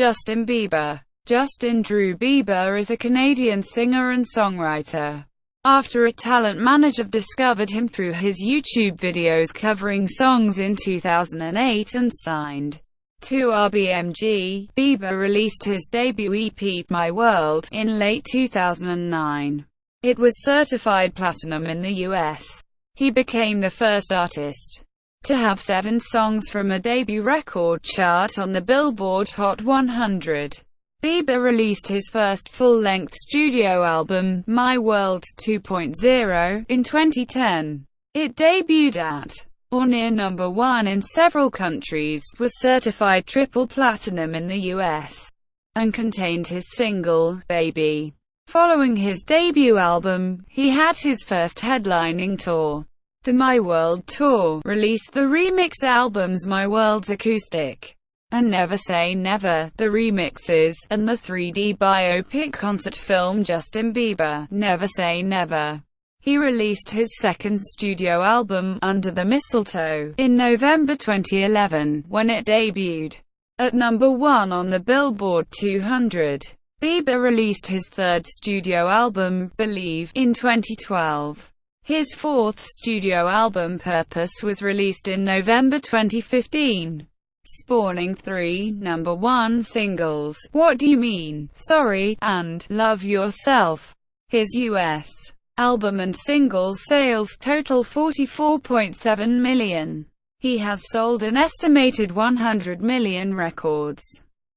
Justin Bieber. Justin Drew Bieber is a Canadian singer and songwriter. After a talent manager discovered him through his YouTube videos covering songs in 2008 and signed to RBMG, Bieber released his debut EP, My World, in late 2009. It was certified platinum in the US. He became the first artist to have 7 songs from a debut record chart on the Billboard Hot 100. Bieber released his first full-length studio album, My World 2.0, in 2010. It debuted at or near number 1 in several countries, was certified triple platinum in the US, and contained his single, Baby. Following his debut album, he had his first headlining tour. The My World Tour released the remixed albums My World's Acoustic and Never Say Never, the remixes, and the 3D biopic concert film Justin Bieber, Never Say Never. He released his second studio album, Under the Mistletoe, in November 2011, when it debuted at number 1 on the Billboard 200. Bieber released his third studio album, Believe, in 2012. His fourth studio album, Purpose, was released in November 2015, spawning 3 number 1 singles, What Do You Mean, Sorry, and Love Yourself. His U.S. album and singles sales total 44.7 million. He has sold an estimated 100 million records,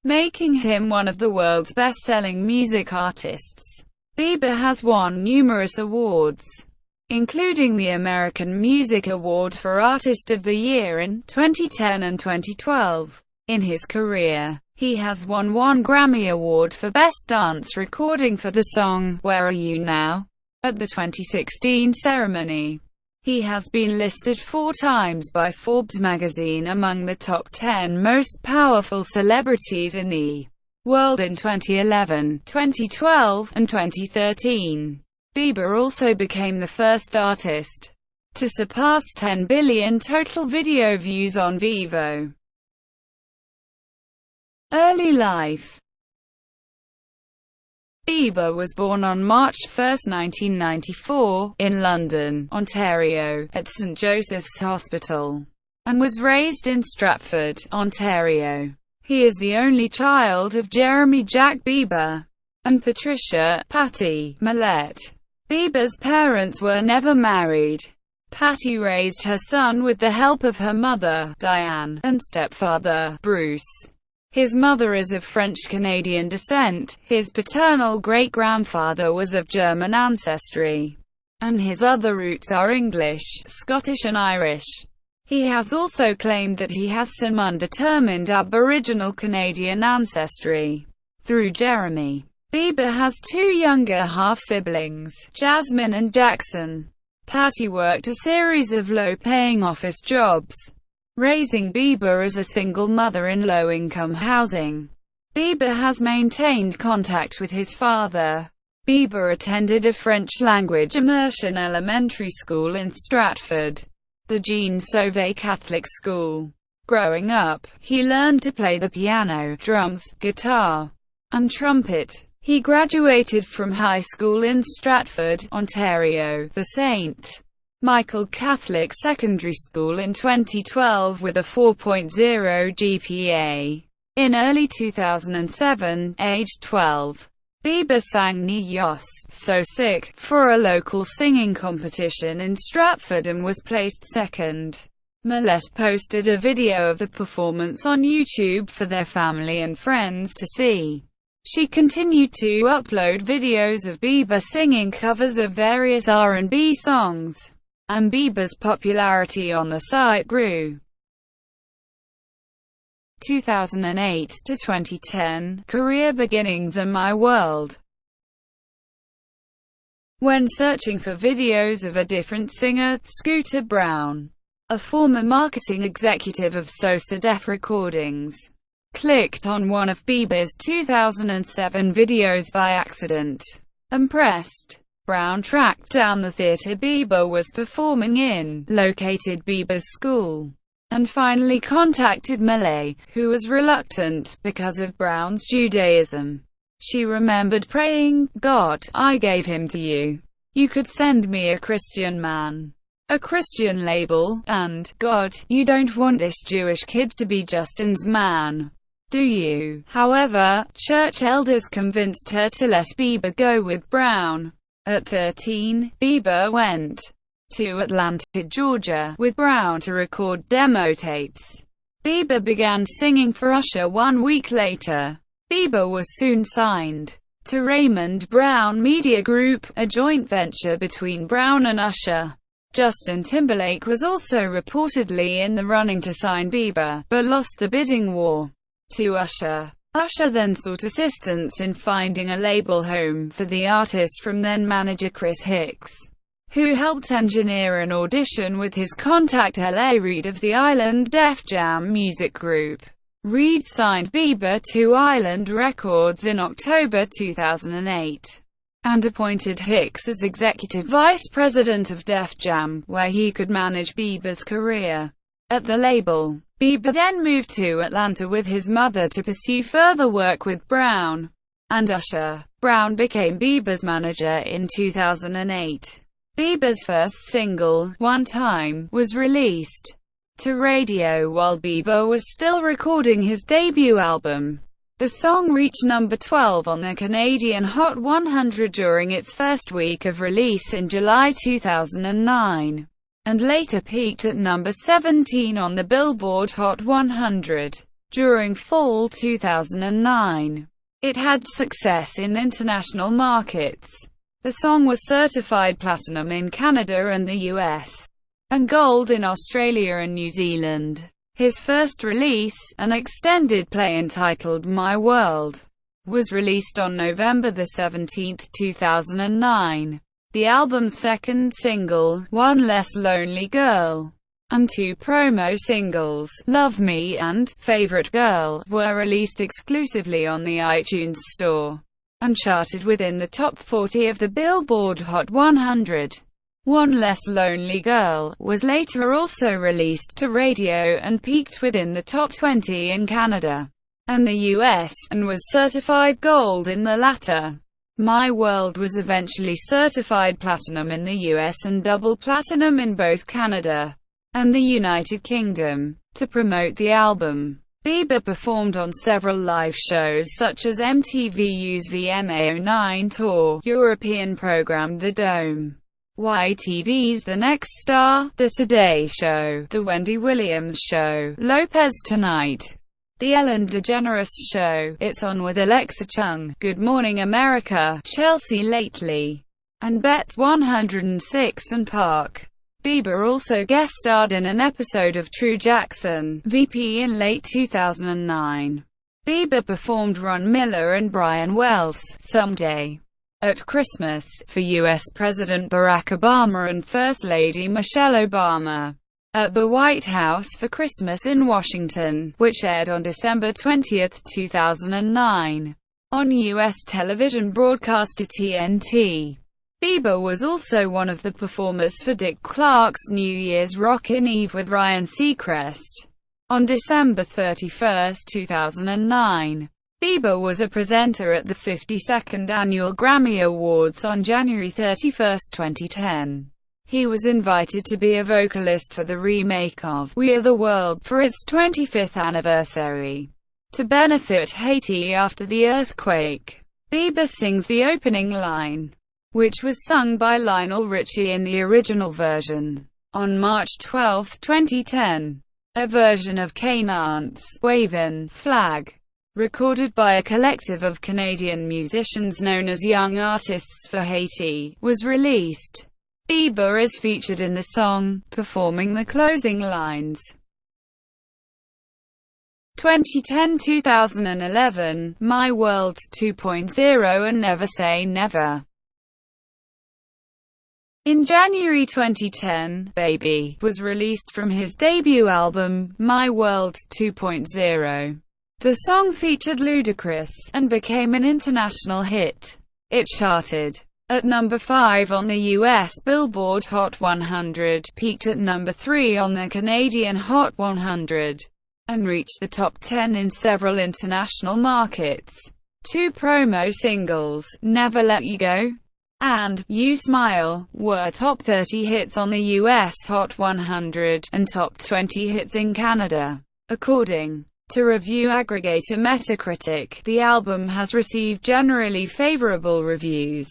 making him one of the world's best-selling music artists. Bieber has won numerous awards, including the American Music Award for Artist of the Year in 2010 and 2012. In his career, he has won 1 Grammy Award for Best Dance Recording for the song, Where Are You Now?, at the 2016 ceremony. He has been listed 4 times by Forbes magazine among the top 10 most powerful celebrities in the world in 2011, 2012, and 2013. Bieber also became the first artist to surpass 10 billion total video views on Vevo. Early life. Bieber was born on March 1, 1994, in London, Ontario, at St. Joseph's Hospital, and was raised in Stratford, Ontario. He is the only child of Jeremy Jack Bieber and Patricia Patty Millett. Bieber's parents were never married. Patty raised her son with the help of her mother, Diane, and stepfather, Bruce. His mother is of French-Canadian descent, his paternal great-grandfather was of German ancestry, and his other roots are English, Scottish and Irish. He has also claimed that he has some undetermined Aboriginal Canadian ancestry through Jeremy. Bieber has 2 younger half-siblings, Jasmine and Jackson. Patty worked a series of low-paying office jobs, raising Bieber as a single mother in low-income housing. Bieber has maintained contact with his father. Bieber attended a French-language immersion elementary school in Stratford, the Jean Sauvé Catholic School. Growing up, he learned to play the piano, drums, guitar, and trumpet. He graduated from high school in Stratford, Ontario, the St. Michael Catholic Secondary School in 2012 with a 4.0 GPA. In early 2007, aged 12, Bieber sang Ni Yos, So Sick, for a local singing competition in Stratford and was placed second. Millett posted a video of the performance on YouTube for their family and friends to see. She continued to upload videos of Bieber singing covers of various R&B songs, and Bieber's popularity on the site grew. 2008 to 2010, career beginnings and My World. When searching for videos of a different singer, Scooter Braun, a former marketing executive of Sosa Def Recordings, clicked on one of Bieber's 2007 videos by accident. Impressed, Braun tracked down the theater Bieber was performing in, located Bieber's school, and finally contacted Miley, who was reluctant, because of Brown's Judaism. She remembered praying, "God, I gave him to you. You could send me a Christian man, a Christian label, and, God, you don't want this Jewish kid to be Justin's man, do you?" However, church elders convinced her to let Bieber go with Brown. At 13, Bieber went to Atlanta, Georgia, with Brown to record demo tapes. Bieber began singing for Usher 1 week later. Bieber was soon signed to Raymond Brown Media Group, a joint venture between Brown and Usher. Justin Timberlake was also reportedly in the running to sign Bieber, but lost the bidding war to Usher. Usher then sought assistance in finding a label home for the artist from then-manager Chris Hicks, who helped engineer an audition with his contact L.A. Reid of the Island Def Jam music group. Reid signed Bieber to Island Records in October 2008, and appointed Hicks as executive vice president of Def Jam, where he could manage Bieber's career. At the label, Bieber then moved to Atlanta with his mother to pursue further work with Brown and Usher. Brown became Bieber's manager in 2008. Bieber's first single, "One Time," was released to radio while Bieber was still recording his debut album. The song reached number 12 on the Canadian Hot 100 during its first week of release in July 2009, and later peaked at number 17 on the Billboard Hot 100 during fall 2009. It had success in international markets. The song was certified platinum in Canada and the US, and gold in Australia and New Zealand. His first release, an extended play entitled My World, was released on November 17, 2009. The album's second single, One Less Lonely Girl, and two promo singles, Love Me and Favorite Girl, were released exclusively on the iTunes Store, and charted within the top 40 of the Billboard Hot 100. One Less Lonely Girl was later also released to radio and peaked within the top 20 in Canada and the US, and was certified gold in the latter. My World was eventually certified platinum in the US and double platinum in both Canada and the United Kingdom. To promote the album, Bieber performed on several live shows such as MTV's VMA09 tour, European program The Dome, YTV's The Next Star, The Today Show, The Wendy Williams Show, Lopez Tonight, The Ellen DeGeneres Show, It's On with Alexa Chung, Good Morning America, Chelsea Lately, and Bet 106 and Park. Bieber also guest-starred in an episode of True Jackson, VP in late 2009. Bieber performed Ron Miller and Brian Wells' Someday at Christmas for U.S. President Barack Obama and First Lady Michelle Obama at the White House for Christmas in Washington, which aired on December 20, 2009, on U.S. television broadcaster TNT. Bieber was also one of the performers for Dick Clark's New Year's Rockin' Eve with Ryan Seacrest on December 31, 2009. Bieber was a presenter at the 52nd Annual Grammy Awards on January 31, 2010. He was invited to be a vocalist for the remake of We Are the World for its 25th anniversary, to benefit Haiti after the earthquake. Bieber sings the opening line, which was sung by Lionel Richie in the original version, on March 12, 2010. A version of Canaan's Wavin' Flag, recorded by a collective of Canadian musicians known as Young Artists for Haiti, was released. Bieber is featured in the song, performing the closing lines. 2010-2011, My World 2.0 and Never Say Never. In January 2010, Baby was released from his debut album, My World 2.0. The song featured Ludacris, and became an international hit. It charted At number 5 on the US Billboard Hot 100, peaked at number 3 on the Canadian Hot 100, and reached the top 10 in several international markets. Two promo singles, Never Let You Go and You Smile, were top 30 hits on the US Hot 100, and top 20 hits in Canada. According to review aggregator Metacritic, the album has received generally favorable reviews.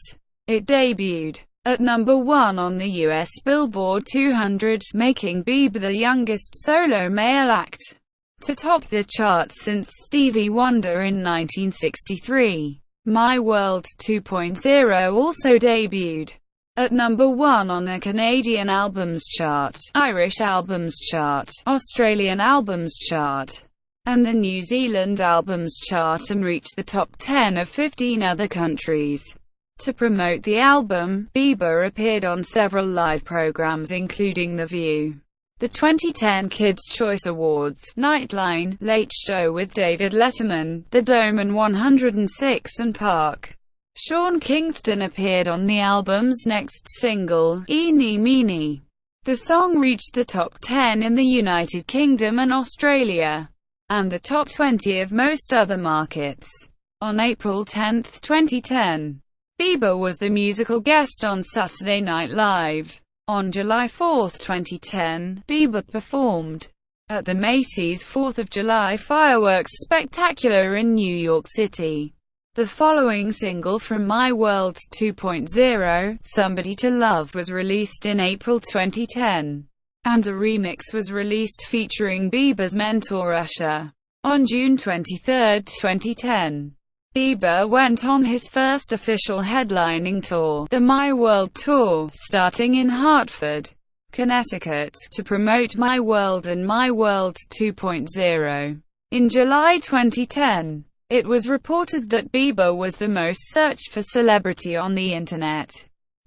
It debuted at number 1 on the US Billboard 200, making Bieber the youngest solo male act to top the charts since Stevie Wonder in 1963. My World 2.0 also debuted at number 1 on the Canadian Albums Chart, Irish Albums Chart, Australian Albums Chart, and the New Zealand Albums Chart, and reached the top 10 of 15 other countries. To promote the album, Bieber appeared on several live programs including The View, the 2010 Kids' Choice Awards, Nightline, Late Show with David Letterman, The Dome, and 106 and Park. Sean Kingston appeared on the album's next single, Eeny Meeny. The song reached the top 10 in the United Kingdom and Australia, and the top 20 of most other markets. On April 10, 2010, Bieber was the musical guest on Saturday Night Live. On July 4, 2010, Bieber performed at the Macy's 4th of July Fireworks Spectacular in New York City. The following single from My World 2.0, Somebody to Love, was released in April 2010, and a remix was released featuring Bieber's mentor Usher. On June 23, 2010, Bieber went on his first official headlining tour, the My World Tour, starting in Hartford, Connecticut, to promote My World and My World 2.0. In July 2010, it was reported that Bieber was the most searched for celebrity on the internet.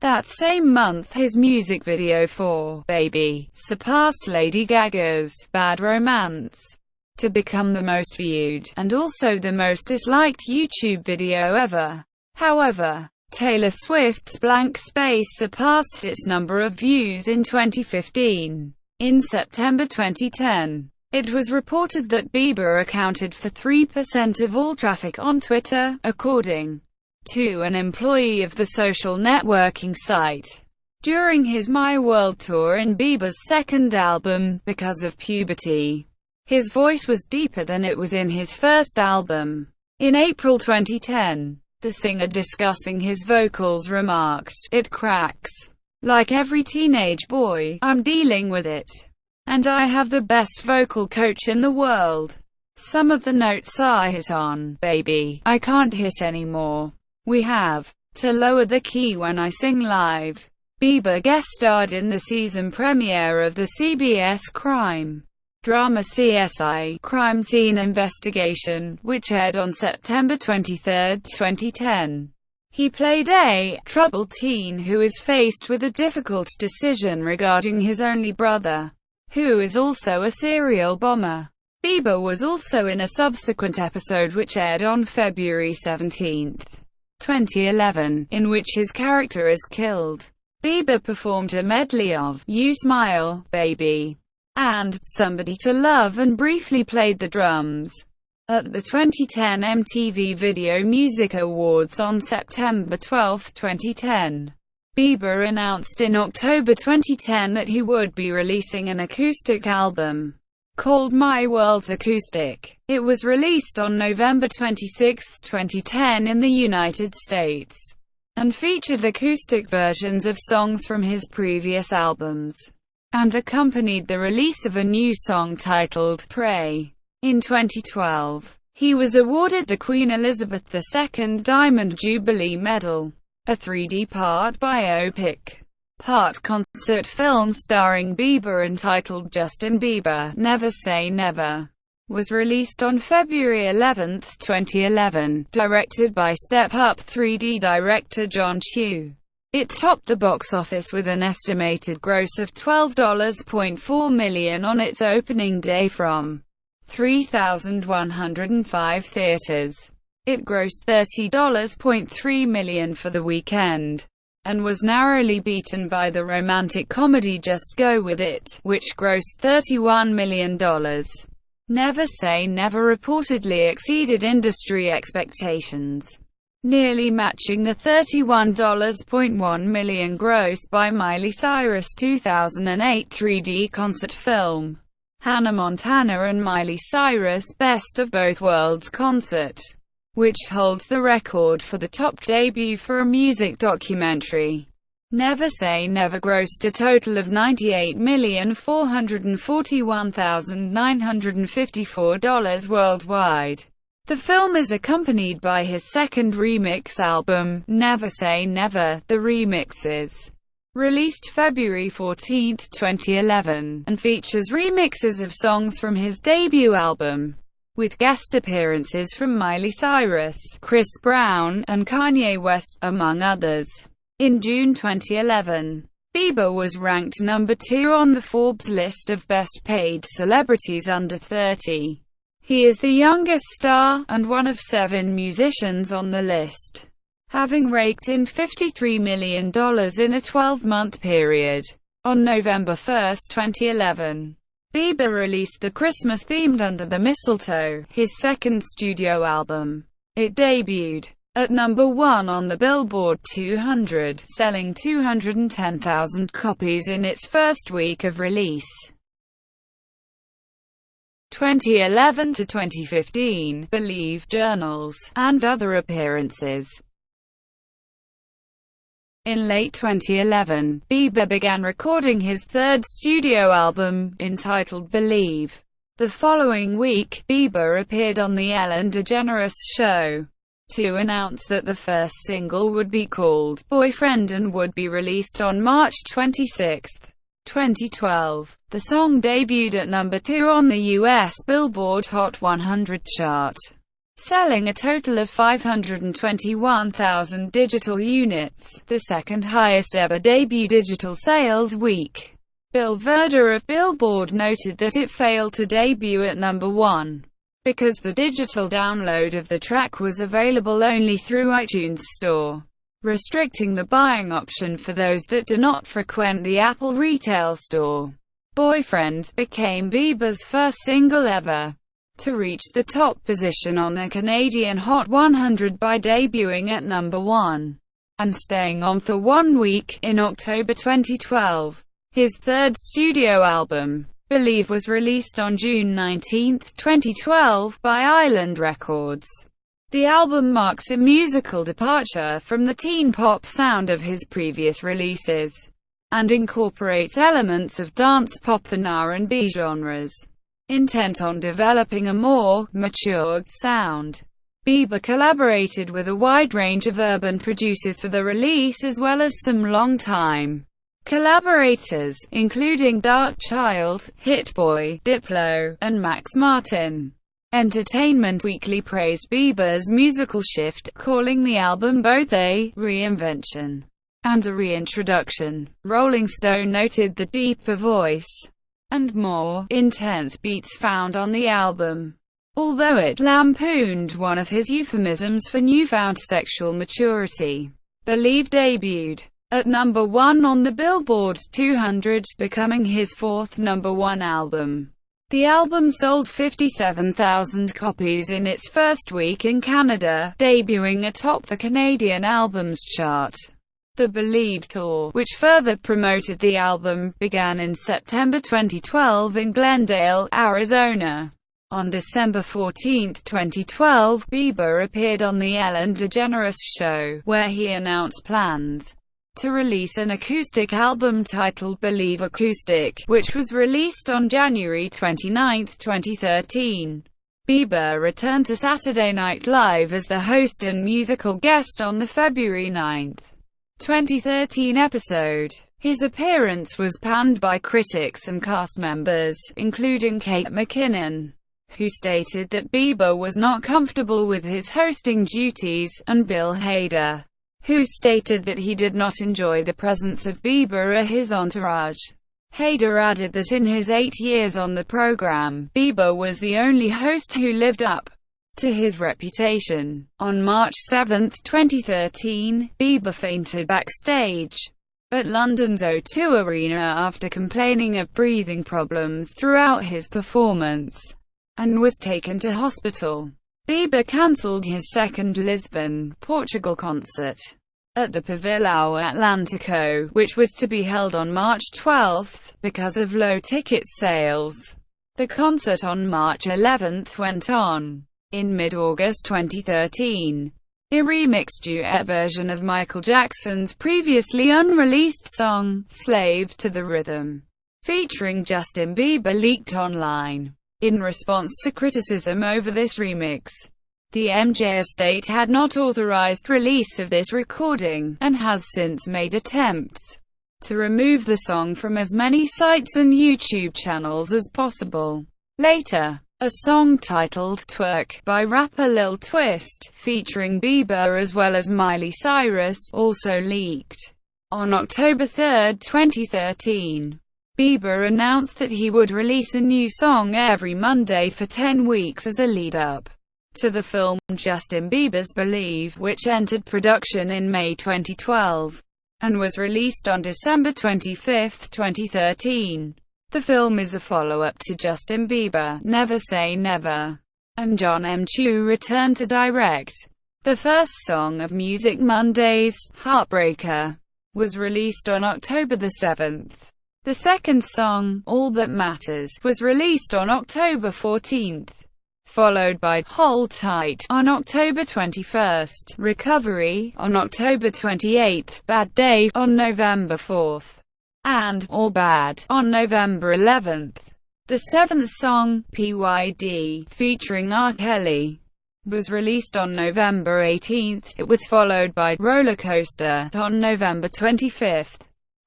That same month, his music video for Baby surpassed Lady Gaga's Bad Romance to become the most viewed, and also the most disliked YouTube video ever. However, Taylor Swift's Blank Space surpassed its number of views in 2015. In September 2010, it was reported that Bieber accounted for 3% of all traffic on Twitter, according to an employee of the social networking site. During his My World tour and Bieber's second album, Because of Puberty, his voice was deeper than it was in his first album. In April 2010, the singer, discussing his vocals, remarked, "It cracks. Like every teenage boy, I'm dealing with it. And I have the best vocal coach in the world. Some of the notes I hit on, baby, I can't hit anymore. We have to lower the key when I sing live." Bieber guest starred in the season premiere of the CBS crime drama CSI: Crime Scene Investigation, which aired on September 23, 2010. He played a troubled teen who is faced with a difficult decision regarding his only brother, who is also a serial bomber. Bieber was also in a subsequent episode which aired on February 17, 2011, in which his character is killed. Bieber performed a medley of You Smile, Baby, and Somebody to Love, and briefly played the drums at the 2010 MTV Video Music Awards. On September 12, 2010, Bieber announced in October 2010 that he would be releasing an acoustic album called My World's Acoustic. It was released on November 26, 2010 in the United States, and featured acoustic versions of songs from his previous albums, and accompanied the release of a new song titled Pray. In 2012, he was awarded the Queen Elizabeth II Diamond Jubilee Medal, a 3D part biopic, part concert film starring Bieber entitled Justin Bieber, Never Say Never, was released on February 11, 2011, directed by Step Up 3D director John Chu. It topped the box office with an estimated gross of $12.4 million on its opening day from 3,105 theaters. It grossed $30.3 million for the weekend. and was narrowly beaten by the romantic comedy Just Go With It, which grossed $31 million. Never Say Never reportedly exceeded industry expectations, nearly matching the $31.1 million grossed by Miley Cyrus' 2008 3D concert film, Hannah Montana and Miley Cyrus' Best of Both Worlds concert, which holds the record for the top debut for a music documentary. Never Say Never grossed a total of $98,441,954 worldwide. The film is accompanied by his second remix album, Never Say Never. The remix is released February 14, 2011, and features remixes of songs from his debut album, with guest appearances from Miley Cyrus, Chris Brown, and Kanye West, among others. In June 2011, Bieber was ranked number 2 on the Forbes list of best paid celebrities under 30. He is the youngest star, and one of 7 musicians on the list, having raked in $53 million in a 12-month period. On November 1, 2011, Bieber released the Christmas-themed Under the Mistletoe, his second studio album. It debuted at number 1 on the Billboard 200, selling 210,000 copies in its first week of release. 2011 to 2015, Believe journals, and other appearances. In late 2011, Bieber began recording his third studio album, entitled Believe. The following week, Bieber appeared on The Ellen DeGeneres Show to announce that the first single would be called Boyfriend and would be released on March 26, 2012. The song debuted at number 2 on the US Billboard Hot 100 chart, selling a total of 521,000 digital units, the second highest ever debut digital sales week. Bill Verder of Billboard noted that it failed to debut at number 1 because the digital download of the track was available only through iTunes Store, restricting the buying option for those that do not frequent the Apple retail store. Boyfriend became Bieber's first single ever to reach the top position on the Canadian Hot 100 by debuting at number 1 and staying on for 1 week. In October 2012, his third studio album, Believe, was released on June 19, 2012, by Island Records. The album marks a musical departure from the teen pop sound of his previous releases, and incorporates elements of dance pop and R&B genres, intent on developing a more mature sound. Bieber collaborated with a wide range of urban producers for the release, as well as some long-time collaborators, including Darkchild, Hit-Boy, Diplo, and Max Martin. Entertainment Weekly praised Bieber's musical shift, calling the album both a reinvention and a reintroduction. Rolling Stone noted the deeper voice and more intense beats found on the album, although it lampooned one of his euphemisms for newfound sexual maturity. Believe debuted at number 1 on the Billboard 200, becoming his fourth number 1 album. The album sold 57,000 copies in its first week in Canada, debuting atop the Canadian Albums chart. The Believe Tour, which further promoted the album, began in September 2012 in Glendale, Arizona. On December 14, 2012, Bieber appeared on The Ellen DeGeneres Show, where he announced plans to release an acoustic album titled Believe Acoustic, which was released on January 29, 2013. Bieber returned to Saturday Night Live as the host and musical guest on the February 9, 2013 episode. His appearance was panned by critics and cast members, including Kate McKinnon, who stated that Bieber was not comfortable with his hosting duties, and Bill Hader, who stated that he did not enjoy the presence of Bieber or his entourage. Hader added that in his 8 years on the program, Bieber was the only host who lived up to his reputation. On March 7, 2013, Bieber fainted backstage at London's O2 Arena after complaining of breathing problems throughout his performance, and was taken to hospital. Bieber cancelled his second Lisbon, Portugal concert at the Pavilhão Atlântico, which was to be held on March 12, because of low ticket sales. The concert on March 11 went on. In mid-August 2013, a remixed duet version of Michael Jackson's previously unreleased song, Slave to the Rhythm, featuring Justin Bieber, leaked online. In response to criticism over this remix, the MJ estate had not authorized release of this recording, and has since made attempts to remove the song from as many sites and YouTube channels as possible. Later, a song titled "Twerk" by rapper Lil Twist, featuring Bieber as well as Miley Cyrus, also leaked. On October 3, 2013, Bieber announced that he would release a new song every Monday for 10 weeks as a lead-up to the film Justin Bieber's Believe, which entered production in May 2012, and was released on December 25, 2013. The film is a follow-up to Justin Bieber, Never Say Never, and John M. Chu returned to direct. The first song of Music Monday's, Heartbreaker, was released on October 7. The second song, All That Matters, was released on October 14, followed by Hold Tight on October 21, Recovery on October 28, Bad Day on November 4, and All Bad on November 11. The seventh song, PYD, featuring R. Kelly, was released on November 18. It was followed by Roller Coaster on November 25,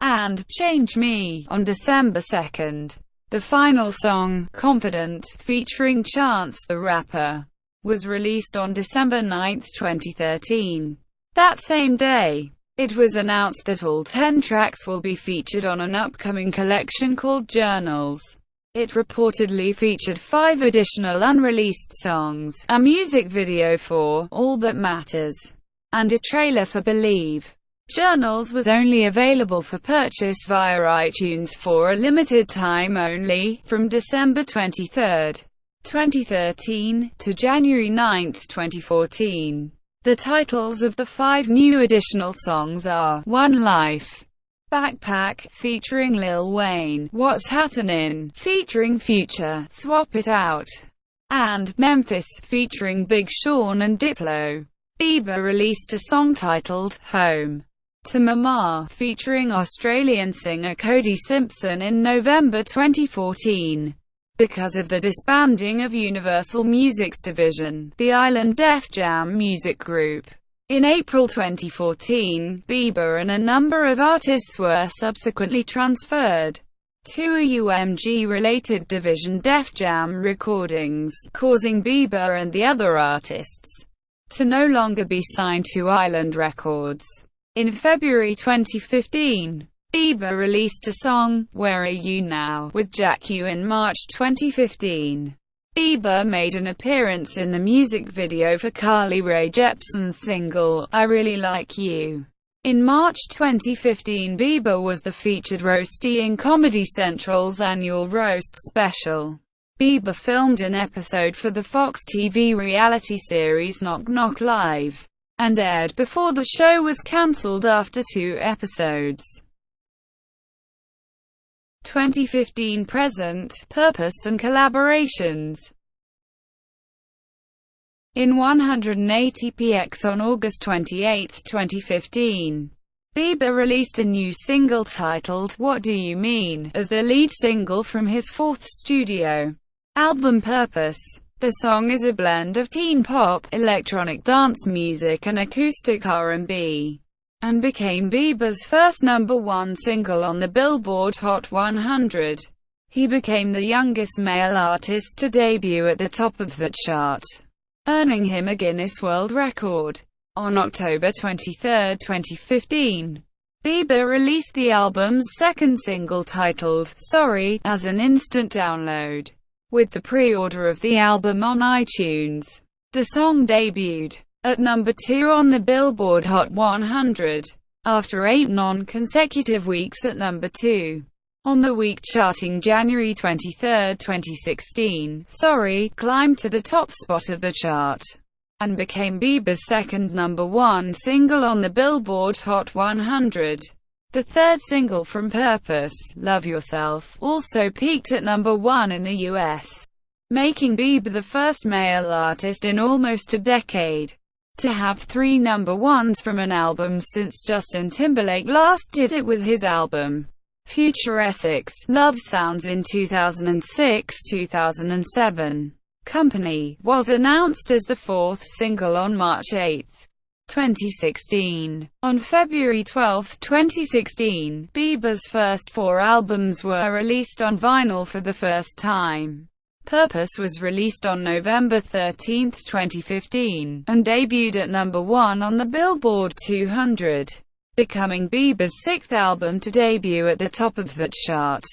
and Change Me on December 2. The final song, Confident, featuring Chance the Rapper, was released on December 9, 2013. That same day, it was announced that all 10 tracks will be featured on an upcoming collection called Journals. It reportedly featured 5 additional unreleased songs, a music video for All That Matters, and a trailer for Believe. Journals was only available for purchase via iTunes for a limited time only, from December 23, 2013, to January 9, 2014. The titles of the 5 new additional songs are One Life, Backpack, featuring Lil Wayne, What's Hattenin', featuring Future, Swap It Out, and Memphis, featuring Big Sean and Diplo. Bieber released a song titled Home to Mama, featuring Australian singer Cody Simpson in November 2014. Because of the disbanding of Universal Music's division, the Island Def Jam music group, in April 2014, Bieber and a number of artists were subsequently transferred to a UMG-related division, Def Jam Recordings, causing Bieber and the other artists to no longer be signed to Island Records. In February 2015, Bieber released a song, Where Are You Now, with Jack U. In March 2015. Bieber made an appearance in the music video for Carly Rae Jepsen's single, I Really Like You. In March 2015, Bieber was the featured roastie in Comedy Central's annual Roast special. Bieber filmed an episode for the Fox TV reality series Knock Knock Live, and aired before the show was cancelled after 2 episodes. 2015 present, purpose and collaborations. In 180px on August 28, 2015, Bieber released a new single titled What Do You Mean, as the lead single from his 4th studio album Purpose. The song is a blend of teen pop, electronic dance music and acoustic R&B, and became Bieber's first #1 single on the Billboard Hot 100. He became the youngest male artist to debut at the top of that chart, earning him a Guinness World Record. On October 23, 2015, Bieber released the album's second single titled Sorry as an instant download, with the pre-order of the album on iTunes. The song debuted at number 2 on the Billboard Hot 100, after 8 non-consecutive weeks at number 2 on the week charting January 23, 2016. Sorry climbed to the top spot of the chart and became Bieber's second number 1 single on the Billboard Hot 100. The third single from Purpose, Love Yourself, also peaked at number 1 in the US, making Bieber the first male artist in almost a decade to have 3 number 1s from an album since Justin Timberlake last did it with his album Futuressex Love Sounds in 2006-2007. Company was announced as the 4th single on March 8, 2016. On February 12, 2016, Bieber's first 4 albums were released on vinyl for the first time. Purpose was released on November 13, 2015, and debuted at number 1 on the Billboard 200, becoming Bieber's 6th album to debut at the top of that chart.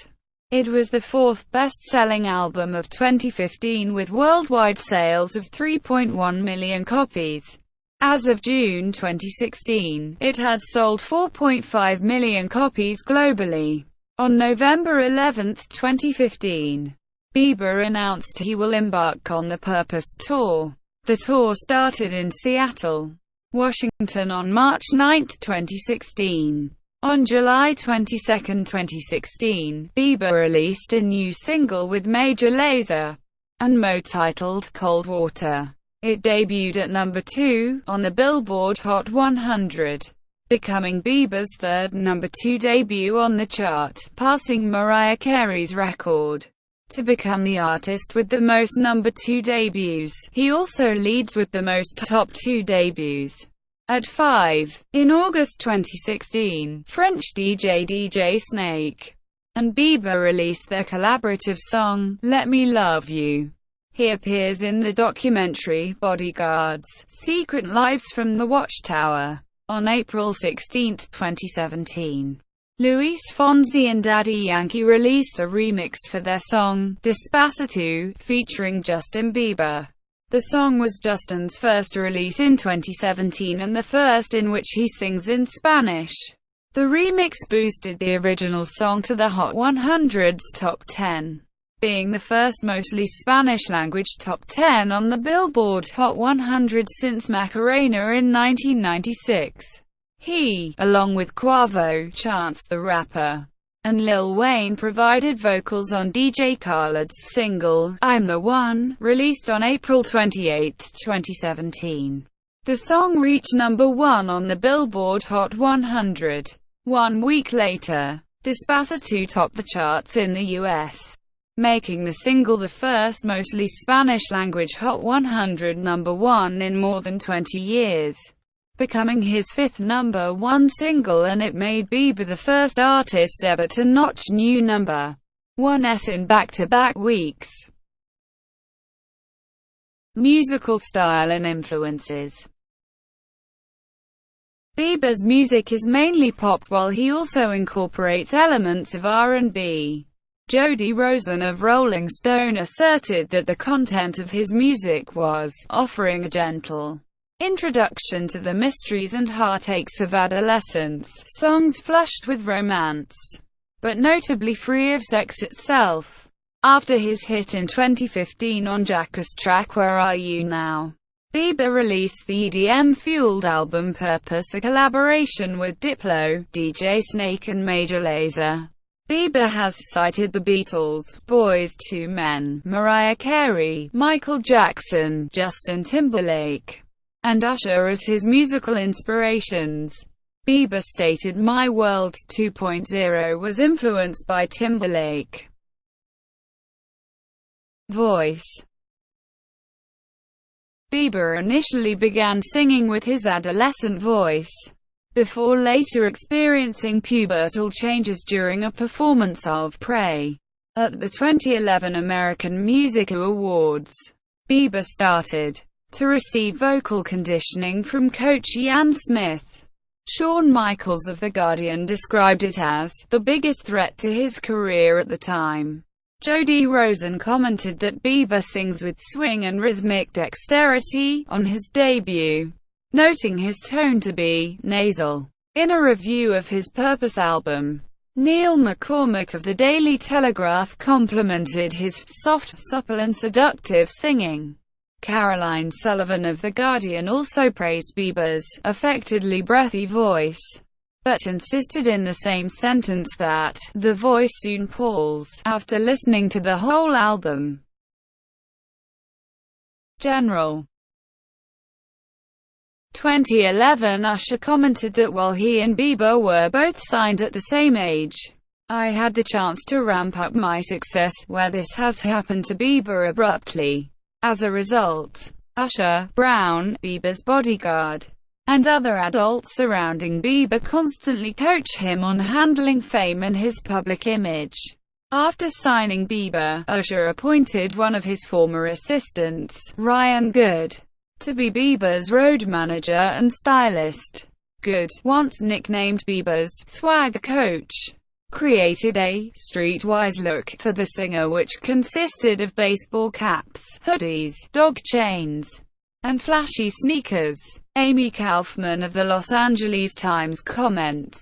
It was the 4th best-selling album of 2015 with worldwide sales of 3.1 million copies. As of June 2016, it had sold 4.5 million copies globally. On November 11, 2015, Bieber announced he will embark on the Purpose Tour. The tour started in Seattle, Washington on March 9, 2016. On July 22, 2016, Bieber released a new single with Major Lazer and Mo titled Cold Water. It debuted at number 2 on the Billboard Hot 100, becoming Bieber's 3rd number 2 debut on the chart, passing Mariah Carey's record to become the artist with the most number 2 debuts. He also leads with the most top 2 debuts, at 5. In August 2016, French DJ Snake and Bieber released their collaborative song, Let Me Love You. He appears in the documentary, Bodyguards: Secret Lives from the Watchtower, on April 16, 2017. Luis Fonsi and Daddy Yankee released a remix for their song, Despacito, featuring Justin Bieber. The song was Justin's first release in 2017 and the first in which he sings in Spanish. The remix boosted the original song to the Hot 100's top 10, being the first mostly Spanish-language top 10 on the Billboard Hot 100 since Macarena in 1996. He, along with Quavo, Chance the Rapper, and Lil Wayne provided vocals on DJ Khaled's single, I'm the One, released on April 28, 2017. The song reached number 1 on the Billboard Hot 100. 1 week later, Despacito topped the charts in the US, making the single the first mostly Spanish-language Hot 100 number 1 in more than 20 years. Becoming his 5th number 1 single, and it made Bieber the first artist ever to notch new number 1s in back-to-back weeks. Musical style and influences. Bieber's music is mainly pop, while he also incorporates elements of R&B. Jody Rosen of Rolling Stone asserted that the content of his music was offering a gentle introduction to the mysteries and heartaches of adolescence, songs flushed with romance, but notably free of sex itself. After his hit in 2015 on Jackass' track Where Are You Now?, Bieber released the EDM-fueled album Purpose, a collaboration with Diplo, DJ Snake and Major Lazer. Bieber has cited the Beatles, Boyz II Men, Mariah Carey, Michael Jackson, Justin Timberlake, and Usher as his musical inspirations. Bieber stated My World 2.0 was influenced by Timberlake. Voice. Bieber initially began singing with his adolescent voice, before later experiencing pubertal changes during a performance of Pray at the 2011 American Music Awards. Bieber started to receive vocal conditioning from coach Ian Smith. Shawn Michaels of The Guardian described it as the biggest threat to his career at the time. Jody Rosen commented that Bieber sings with swing and rhythmic dexterity on his debut, noting his tone to be nasal. In a review of his Purpose album, Neil McCormack of the Daily Telegraph complimented his soft, supple and seductive singing. Caroline Sullivan of The Guardian also praised Bieber's affectedly breathy voice, but insisted in the same sentence that the voice soon palls after listening to the whole album. General 2011 Usher commented that while he and Bieber were both signed at the same age, I had the chance to ramp up my success, where this has happened to Bieber abruptly. As a result, Usher, Brown, Bieber's bodyguard, and other adults surrounding Bieber constantly coach him on handling fame and his public image. After signing Bieber, Usher appointed one of his former assistants, Ryan Good, to be Bieber's road manager and stylist. Good, once nicknamed Bieber's swag coach, created a streetwise look for the singer which consisted of baseball caps, hoodies, dog chains, and flashy sneakers. Amy Kaufman of the Los Angeles Times comments,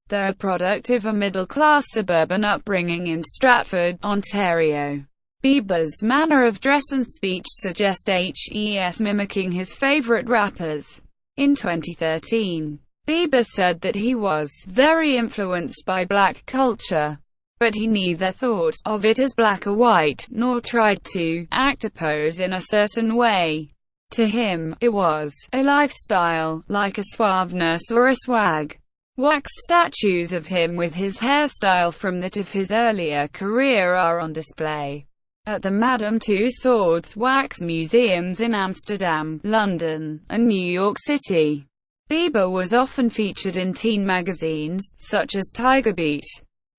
"They're a product of a middle-class suburban upbringing in Stratford, Ontario. Bieber's manner of dress and speech suggest he's mimicking his favorite rappers." In 2013, Bieber said that he was very influenced by black culture, but he neither thought of it as black or white, nor tried to act or pose in a certain way. To him, it was a lifestyle, like a suaveness or a swag. Wax statues of him with his hairstyle from that of his earlier career are on display at the Madame Tussauds Wax Museums in Amsterdam, London, and New York City. Bieber was often featured in teen magazines, such as Tiger Beat,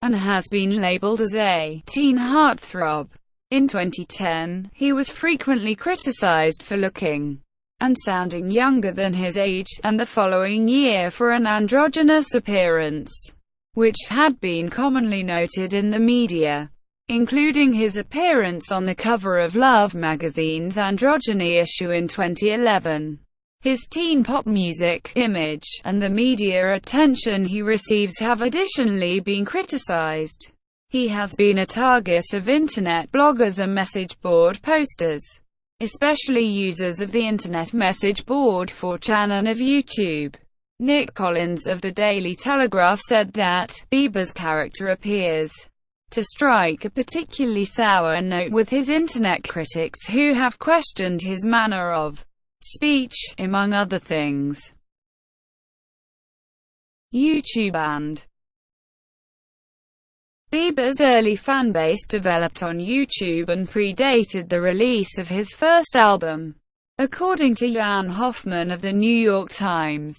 and has been labeled as a teen heartthrob. In 2010, he was frequently criticized for looking and sounding younger than his age, and the following year for an androgynous appearance, which had been commonly noted in the media, including his appearance on the cover of Love magazine's Androgyny issue in 2011. His teen pop music image and the media attention he receives have additionally been criticized. He has been a target of internet bloggers and message board posters, especially users of the internet message board 4chan and of YouTube. Nick Collins of the Daily Telegraph said that Bieber's character appears to strike a particularly sour note with his internet critics who have questioned his manner of speech, among other things. YouTube and Bieber's early fanbase developed on YouTube and predated the release of his first album, according to Jan Hoffman of the New York Times.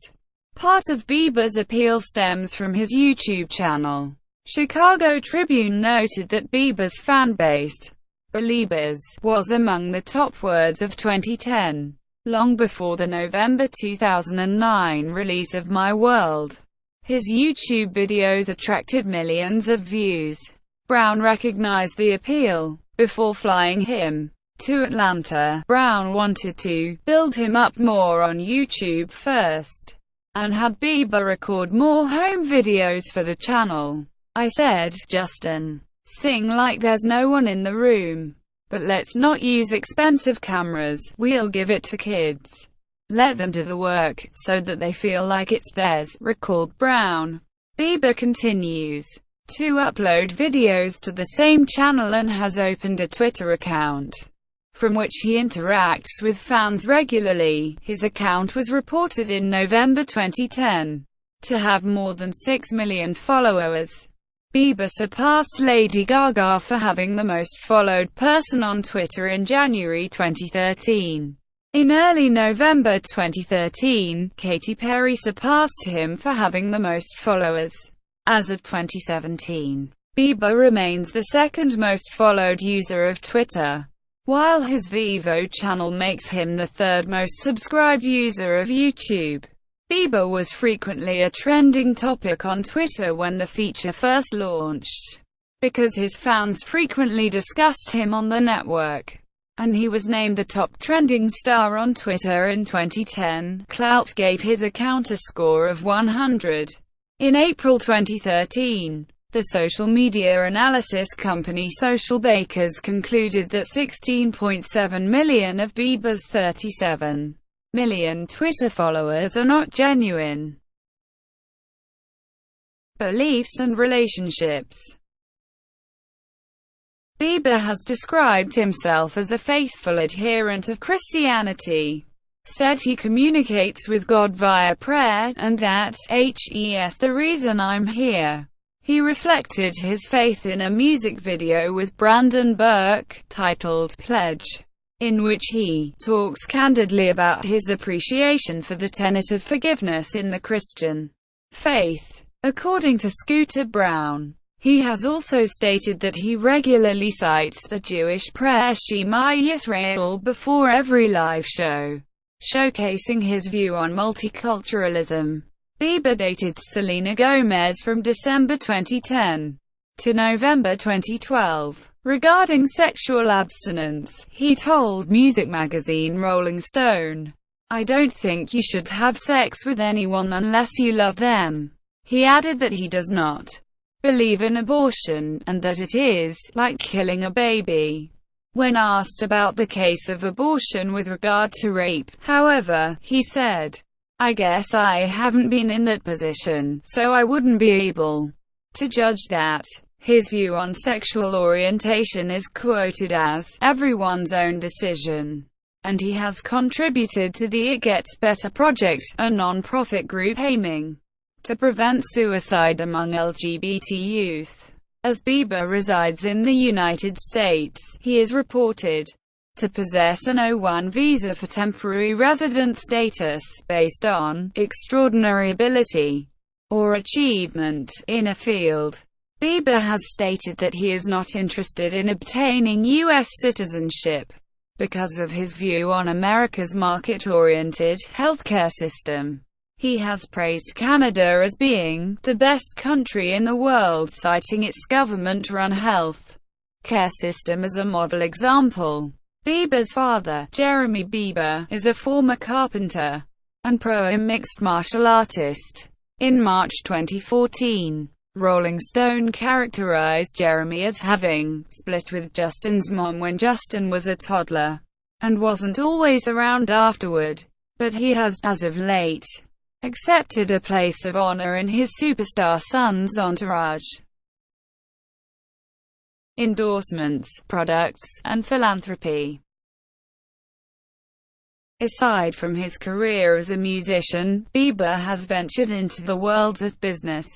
Part of Bieber's appeal stems from his YouTube channel. Chicago Tribune noted that Bieber's fanbase, Beliebers, was among the top words of 2010, long before the November 2009 release of My World. His YouTube videos attracted millions of views. Brown recognized the appeal. Before flying him to Atlanta, Brown wanted to build him up more on YouTube first, and had Bieber record more home videos for the channel. "I said, Justin, sing like there's no one in the room. But let's not use expensive cameras, we'll give it to kids. Let them do the work, so that they feel like it's theirs," recalled Brown. Bieber continues to upload videos to the same channel and has opened a Twitter account, from which he interacts with fans regularly. His account was reported in November 2010 to have more than 6 million followers. Bieber surpassed Lady Gaga for having the most followed person on Twitter in January 2013. In early November 2013, Katy Perry surpassed him for having the most followers. As of 2017, Bieber remains the second most followed user of Twitter, while his Vivo channel makes him the third most subscribed user of YouTube. Bieber was frequently a trending topic on Twitter when the feature first launched. because his fans frequently discussed him on the network, and he was named the top trending star on Twitter in 2010. Clout gave his account a score of 100. In April 2013, the social media analysis company Social Bakers concluded that 16.7 million of Bieber's 37 million Twitter followers are not genuine. Beliefs and relationships. Bieber has described himself as a faithful adherent of Christianity, said he communicates with God via prayer, and that, the reason I'm here. He reflected his faith in a music video with Brandon Burke, titled Pledge, in which he talks candidly about his appreciation for the tenet of forgiveness in the Christian faith. According to Scooter Brown, he has also stated that he regularly cites the Jewish prayer Shema Yisrael before every live show, showcasing his view on multiculturalism. Bieber dated Selena Gomez from December 2010 to November 2012. Regarding sexual abstinence, he told music magazine Rolling Stone, "I don't think you should have sex with anyone unless you love them." He added that he does not believe in abortion, and that it is like killing a baby. When asked about the case of abortion with regard to rape, however, he said, "I guess I haven't been in that position, so I wouldn't be able to judge that." His view on sexual orientation is quoted as, "everyone's own decision," and he has contributed to the It Gets Better project, a non-profit group aiming to prevent suicide among LGBT youth. As Bieber resides in the United States, he is reported to possess an O-1 visa for temporary resident status, based on extraordinary ability or achievement in a field. Bieber has stated that he is not interested in obtaining U.S. citizenship because of his view on America's market-oriented healthcare system. He has praised Canada as being the best country in the world, citing its government-run health care system as a model example. Bieber's father, Jeremy Bieber, is a former carpenter and pro mixed martial artist. In March 2014, Rolling Stone characterized Jeremy as having split with Justin's mom when Justin was a toddler, and wasn't always around afterward. But he has, as of late, accepted a place of honor in his superstar son's entourage. Endorsements, products, and philanthropy. Aside from his career as a musician, Bieber has ventured into the worlds of business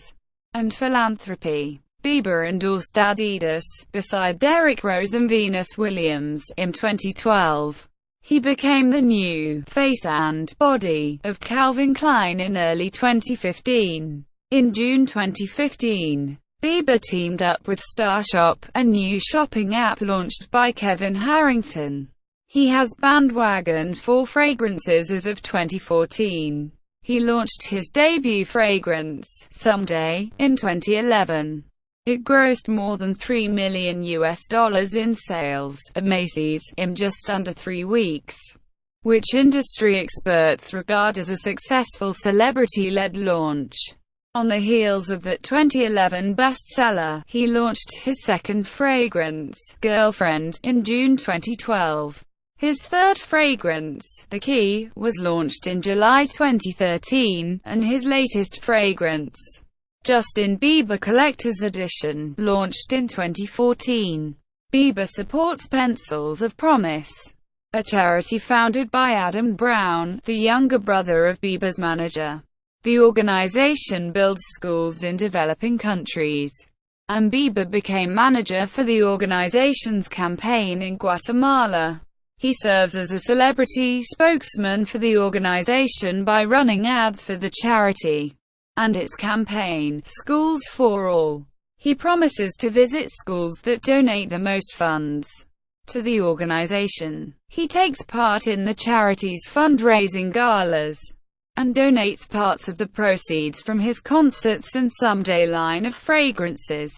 and philanthropy. Bieber endorsed Adidas, beside Derrick Rose and Venus Williams, in 2012. He became the new face and body of Calvin Klein in early 2015. In June 2015, Bieber teamed up with StarShop, a new shopping app launched by Kevin Harrington. He has bandwagoned 4 fragrances as of 2014. He launched his debut fragrance, Someday, in 2011. It grossed more than $3 million in sales at Macy's in just under 3 weeks, which industry experts regard as a successful celebrity-led launch. On the heels of that 2011 bestseller, he launched his second fragrance, Girlfriend, in June 2012. His third fragrance, The Key, was launched in July 2013, and his latest fragrance, Justin Bieber Collector's Edition, launched in 2014. Bieber supports Pencils of Promise, a charity founded by Adam Brown, the younger brother of Bieber's manager. The organization builds schools in developing countries, and Bieber became manager for the organization's campaign in Guatemala. He serves as a celebrity spokesman for the organization by running ads for the charity and its campaign, Schools for All. He promises to visit schools that donate the most funds to the organization. He takes part in the charity's fundraising galas and donates parts of the proceeds from his concerts and Someday line of fragrances.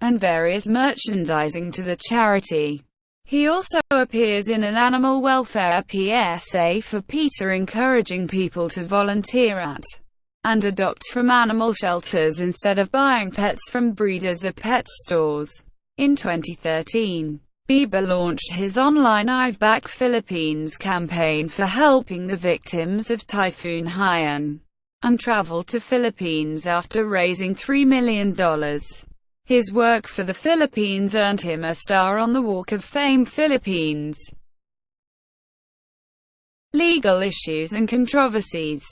and various merchandising to the charity. He also appears in an animal welfare PSA for PETA encouraging people to volunteer at and adopt from animal shelters instead of buying pets from breeders or pet stores. In 2013, Bieber launched his online I've Back Philippines campaign for helping the victims of Typhoon Haiyan, and traveled to Philippines after raising $3 million. His work for the Philippines earned him a star on the Walk of Fame Philippines. Legal issues and controversies.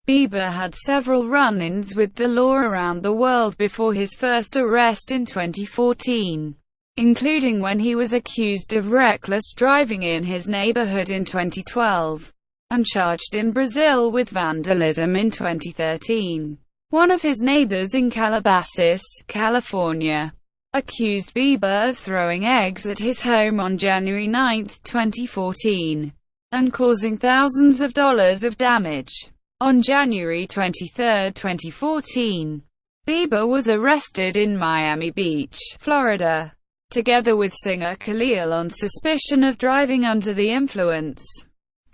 Bieber had several run-ins with the law around the world before his first arrest in 2014, including when he was accused of reckless driving in his neighborhood in 2012, and charged in Brazil with vandalism in 2013. One of his neighbors in Calabasas, California, accused Bieber of throwing eggs at his home on January 9, 2014, and causing thousands of dollars of damage. On January 23, 2014, Bieber was arrested in Miami Beach, Florida, together with singer Khalil on suspicion of driving under the influence,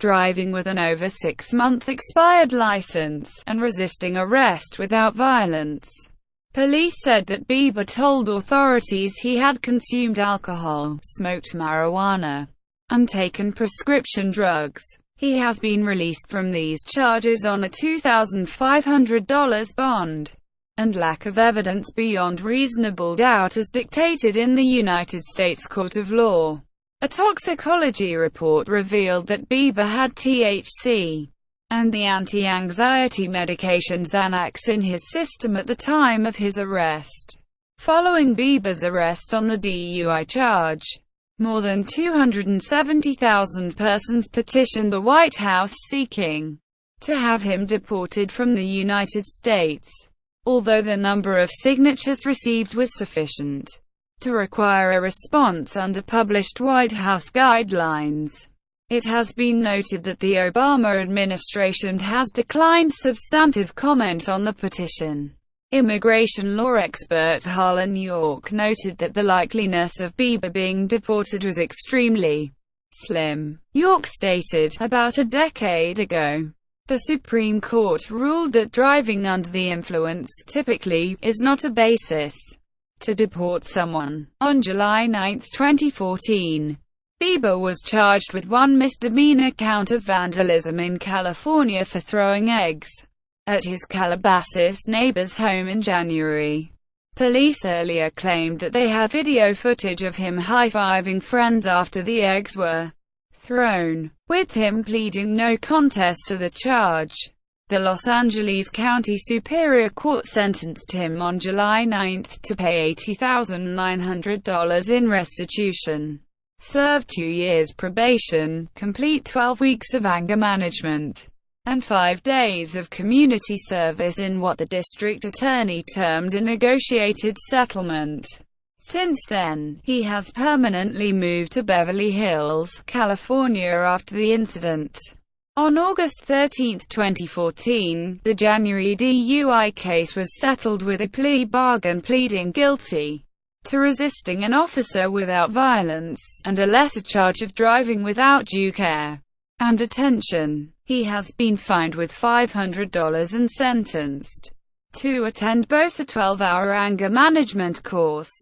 driving with an over 6-month expired license, and resisting arrest without violence. Police said that Bieber told authorities he had consumed alcohol, smoked marijuana, and taken prescription drugs. He has been released from these charges on a $2,500 bond, and lack of evidence beyond reasonable doubt as dictated in the United States Court of Law. A toxicology report revealed that Bieber had THC and the anti-anxiety medication Xanax in his system at the time of his arrest. Following Bieber's arrest on the DUI charge, more than 270,000 persons petitioned the White House seeking to have him deported from the United States, although the number of signatures received was sufficient to require a response under published White House guidelines. It has been noted that the Obama administration has declined substantive comment on the petition. Immigration law expert Harlan York noted that the likeliness of Bieber being deported was extremely slim. York stated, "About a decade ago, the Supreme Court ruled that driving under the influence, typically, is not a basis to deport someone." On July 9, 2014, Bieber was charged with one misdemeanor count of vandalism in California for throwing eggs at his Calabasas neighbor's home in January. Police earlier claimed that they had video footage of him high-fiving friends after the eggs were thrown, with him pleading no contest to the charge. The Los Angeles County Superior Court sentenced him on July 9 to pay $80,900 in restitution, serve 2 years probation, complete 12 weeks of anger management, and 5 days of community service in what the district attorney termed a negotiated settlement. Since then, he has permanently moved to Beverly Hills, California after the incident. On August 13, 2014, the January DUI case was settled with a plea bargain pleading guilty to resisting an officer without violence, and a lesser charge of driving without due care and attention. He has been fined with $500 and sentenced to attend both a 12-hour anger management course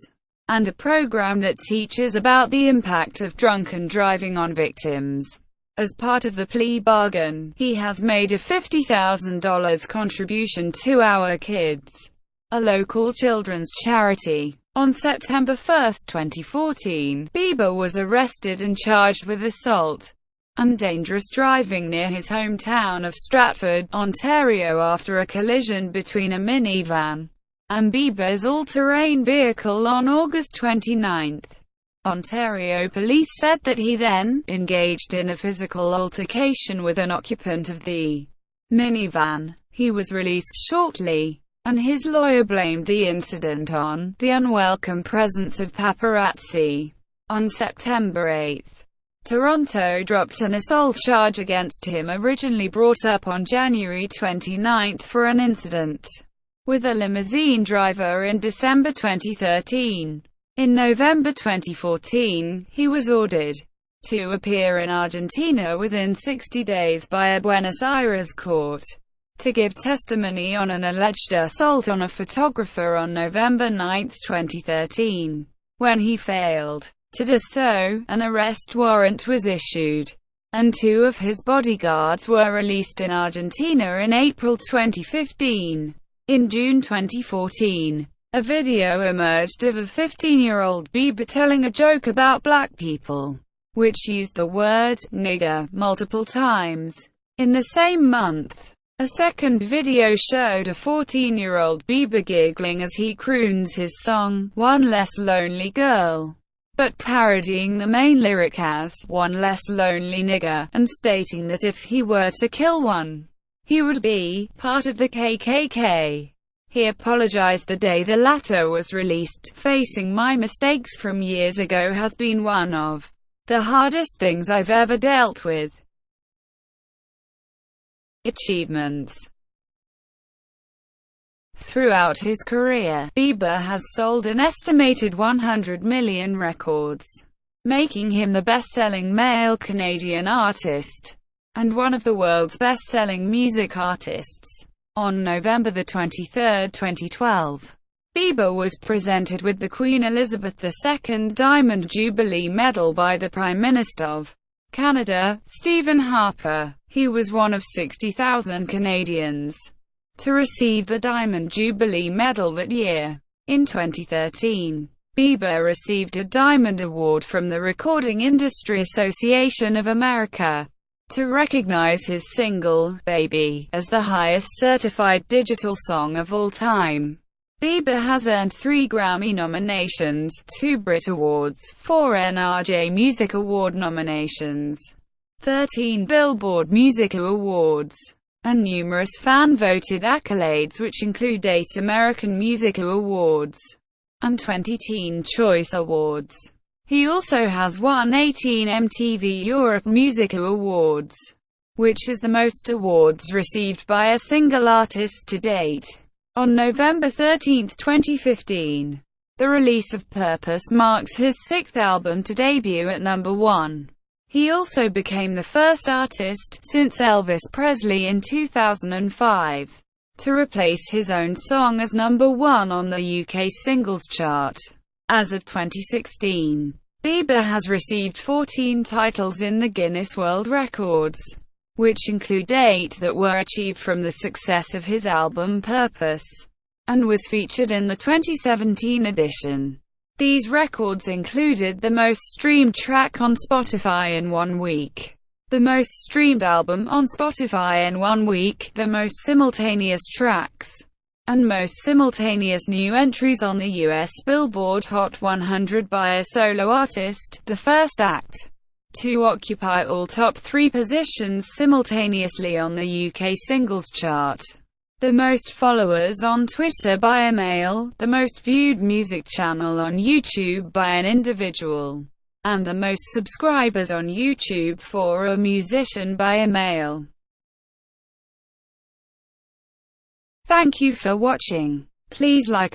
and a program that teaches about the impact of drunken driving on victims. As part of the plea bargain, he has made a $50,000 contribution to Our Kids, a local children's charity. On September 1, 2014, Bieber was arrested and charged with assault and dangerous driving near his hometown of Stratford, Ontario after a collision between a minivan and Bieber's all-terrain vehicle on August 29. Ontario police said that he then engaged in a physical altercation with an occupant of the minivan. He was released shortly, and his lawyer blamed the incident on the unwelcome presence of paparazzi. On September 8, Toronto dropped an assault charge against him originally brought up on January 29 for an incident with a limousine driver in December 2013. In November 2014, he was ordered to appear in Argentina within 60 days by a Buenos Aires court to give testimony on an alleged assault on a photographer on November 9, 2013. When he failed to do so, an arrest warrant was issued, and 2 of his bodyguards were released in Argentina in April 2015. In June 2014, a video emerged of a 15-year-old Bieber telling a joke about black people, which used the word nigger multiple times. In the same month, a second video showed a 14-year-old Bieber giggling as he croons his song, One Less Lonely Girl, but parodying the main lyric as, one less lonely nigger, and stating that if he were to kill one, he would be part of the KKK. He apologized the day the latter was released, facing my mistakes from years ago has been one of the hardest things I've ever dealt with. Achievements. Throughout his career, Bieber has sold an estimated 100 million records, making him the best-selling male Canadian artist, and one of the world's best-selling music artists. On November 23, 2012, Bieber was presented with the Queen Elizabeth II Diamond Jubilee Medal by the Prime Minister of Canada, Stephen Harper. He was one of 60,000 Canadians to receive the Diamond Jubilee Medal that year. In 2013, Bieber received a Diamond Award from the Recording Industry Association of America to recognize his single, Baby, as the highest certified digital song of all time. Bieber has earned 3 Grammy nominations, 2 Brit Awards, 4 NRJ Music Award nominations, 13 Billboard Music Awards, and numerous fan-voted accolades which include 8 American Music Awards and 20 Teen Choice Awards. He also has won 18 MTV Europe Music Awards, which is the most awards received by a single artist to date. On November 13, 2015, the release of Purpose marks his 6th album to debut at number 1. He also became the first artist, since Elvis Presley in 2005, to replace his own song as number 1 on the UK singles chart. As of 2016, Bieber has received 14 titles in the Guinness World Records, which include 8 that were achieved from the success of his album Purpose, and was featured in the 2017 edition. These records included the most streamed track on Spotify in 1 week, the most streamed album on Spotify in 1 week, the most simultaneous tracks, and most simultaneous new entries on the US Billboard Hot 100 by a solo artist, the first act to occupy all top 3 positions simultaneously on the UK singles chart, the most followers on Twitter by a male, the most viewed music channel on YouTube by an individual, and the most subscribers on YouTube for a musician by a male. Thank you for watching. Please like